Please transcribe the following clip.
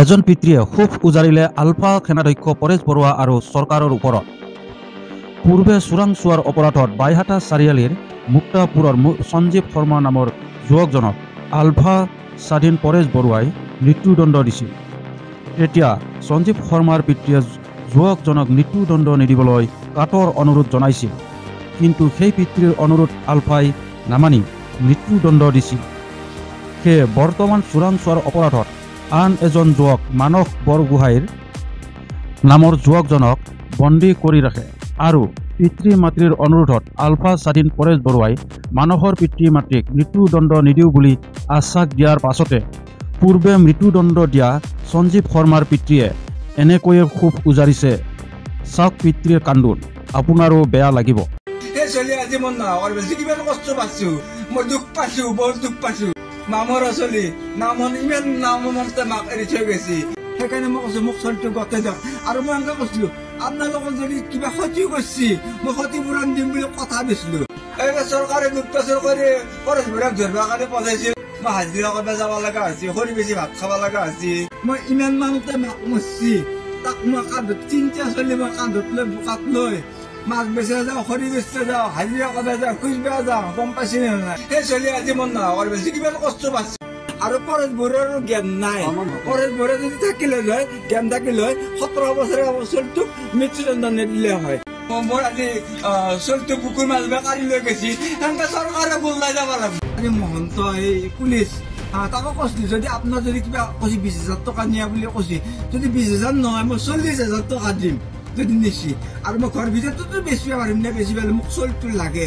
এজন পিতৃয়ে ক্ষোভ উজাৰিলে আলফা সেনাধ্যক্ষ পৰেশ বৰুৱা আৰু চৰকাৰৰ ওপৰত। পূৰ্বে চোৰাংচোৱাৰ অপৰাধত বাইহাটা চাৰিআলিৰ মুক্তাপুৰৰ সঞ্জীৱ শৰ্মা নামৰ যুৱকজনক আলফা স্বাধীন পৰেশ বৰুৱাই মৃত্যুদণ্ড দিছিল। তেতিয়া সঞ্জীৱ শৰ্মাৰ পিতৃয়ে যুৱকজনক মৃত্যুদণ্ড নিদিবলৈ কাটৰ অনুৰোধ জনাইছিল, কিন্তু সেই পিতৃৰ অনুৰোধ আলফাই নামানি মৃত্যুদণ্ড দিছিল। সেয়ে বৰ্তমান চোৰাংচোৱাৰ অপৰাধত আন এজন যুৱক মানস বৰগোহাঁইৰ নামৰ যুৱকজনক বন্দী কৰি ৰাখে আৰু পিতৃ মাতৃৰ অনুৰোধত আলফা স্বাধীন পৰেশ বৰুৱাই মানসৰ পিতৃ মাতৃক মৃত্যুদণ্ড নিদিওঁ বুলি আশ্বাস দিয়াৰ পাছতে পূৰ্বে মৃত্যুদণ্ড দিয়া সঞ্জীৱ শৰ্মাৰ পিতৃয়ে এনেকৈয়ে ক্ষোভ উজাৰিছে। চাওক পিতৃৰ কান্দোন, আপোনাৰো বেয়া লাগিব। আজি মই কিমান কষ্ট পাইছো, মই দুখ পাইছো, বহুত দুখ পাইছো। মামৰ চলি নামন ইমান নামতে মাক এৰি থৈ গৈছে, সেইকাৰণে মই কৈছো মোক চলিটো গতে দিয়ক। আৰু মই এনেকে কৈছিলো আপোনালোকক যদি কিবা ক্ষতিও কৰিছে মই ক্ষতিপূৰণ দিম বুলি কথা দিছিলো। এইবাৰ চৰকাৰে গুপ্ত চৰকাৰে পৰেশ বৰুৱাক ধৰিবৰ কাৰণে পঠাইছিল। মই হাজিৰা কৰিব যাব লগা হৈছে, সৰি বেছি ভাত খাব লগা হৈছে। মই ইমান মানতে মাক মৰছি, তাক মই কান্ধত তিনিটা চলি মই কান্ধত লৈ বোকাত লৈ মাছ বেচা যাওঁ, খৰি বেচা যাওঁ, হাজিৰা কৰিব যাওঁ, খুজিব যাওঁ, গম পাইছি নে নাই? সেই চলি আজি মন নহয় বেছি কিমান কষ্ট পাইছে। আৰু পৰেশ বৰুৱাৰো জ্ঞান নাই। পৰেশ বৰুৱা যদি থাকিলে হয়, জ্ঞান থাকিলে হয় 17 বছৰীয়া চলিটোক মৃত্যুদণ্ড নিদিলে হয়। মই আজি চলিটো পুখুৰী মাছ কাঢ়ি লৈ গৈছি, সেনেকে চৰকাৰে বদলাই যাব লাগিব। আজি মহন্ত এই পুলিচ তাকো কৈছিলো যদি আপোনাৰ যদি কিবা কৈছে 20,000 টকা নিয়া বুলি কৈছে, যদি 20,000 নহয় মই 40,000 টকা দিম যদি নিছি। আৰু মই ঘৰ ভিতৰতো বেচিব পাৰিম নে, বেচিব মোক চলিটো লাগে।